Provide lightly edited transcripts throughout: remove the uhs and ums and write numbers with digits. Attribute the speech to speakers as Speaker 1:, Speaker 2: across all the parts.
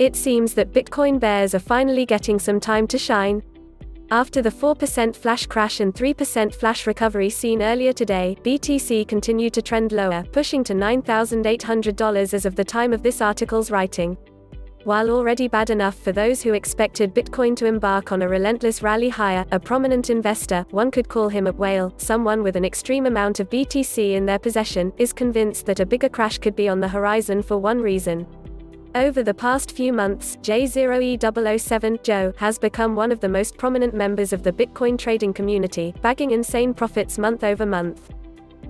Speaker 1: It seems that Bitcoin bears are finally getting some time to shine. After the 4% flash crash and 3% flash recovery seen earlier today, BTC continued to trend lower, pushing to $9,800 as of the time of this article's writing. While already bad enough for those who expected Bitcoin to embark on a relentless rally higher, a prominent investor, one could call him a whale, someone with an extreme amount of BTC in their possession, is convinced that a bigger crash could be on the horizon for one reason. Over the past few months, J0E007, Joe, has become one of the most prominent members of the Bitcoin trading community, bagging insane profits month over month.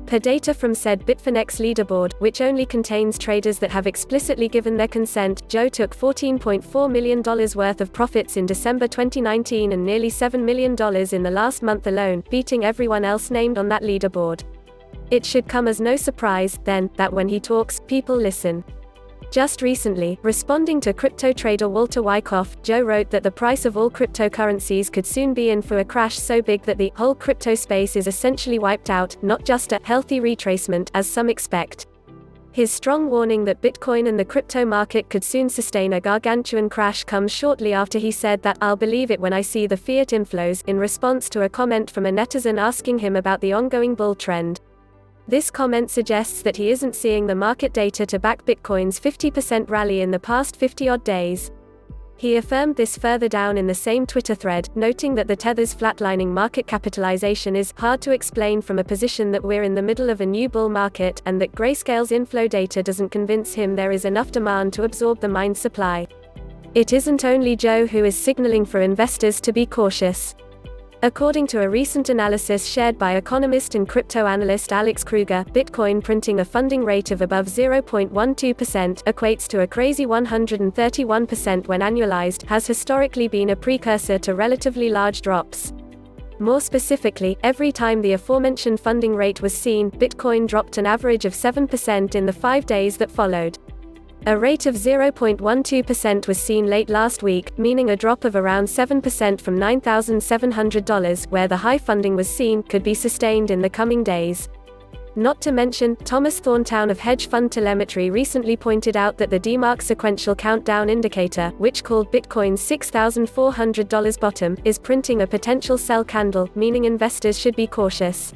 Speaker 1: Per data from said Bitfinex leaderboard, which only contains traders that have explicitly given their consent, Joe took $14.4 million worth of profits in December 2019 and nearly $7 million in the last month alone, beating everyone else named on that leaderboard. It should come as no surprise, then, that when he talks, people listen. Just recently, responding to crypto trader Walter Wyckoff, Joe wrote that the price of all cryptocurrencies could soon be in for a crash so big that the whole crypto space is essentially wiped out, not just a healthy retracement, as some expect. His strong warning that Bitcoin and the crypto market could soon sustain a gargantuan crash comes shortly after he said that "I'll believe it when I see the fiat inflows," in response to a comment from a netizen asking him about the ongoing bull trend. This comment suggests that he isn't seeing the market data to back Bitcoin's 50% rally in the past 50-odd days. He affirmed this further down in the same Twitter thread, noting that the Tether's flatlining market capitalization is hard to explain from a position that we're in the middle of a new bull market, and that Grayscale's inflow data doesn't convince him there is enough demand to absorb the mined supply. It isn't only Joe who is signaling for investors to be cautious. According to a recent analysis shared by economist and crypto analyst Alex Kruger, Bitcoin printing a funding rate of above 0.12% equates to a crazy 131% when annualized, has historically been a precursor to relatively large drops. More specifically, every time the aforementioned funding rate was seen, Bitcoin dropped an average of 7% in the 5 days that followed. A rate of 0.12% was seen late last week, meaning a drop of around 7% from $9,700, where the high funding was seen, could be sustained in the coming days. Not to mention, Thomas Thorntown of Hedge Fund Telemetry recently pointed out that the DMARC sequential countdown indicator, which called Bitcoin's $6,400 bottom, is printing a potential sell candle, meaning investors should be cautious.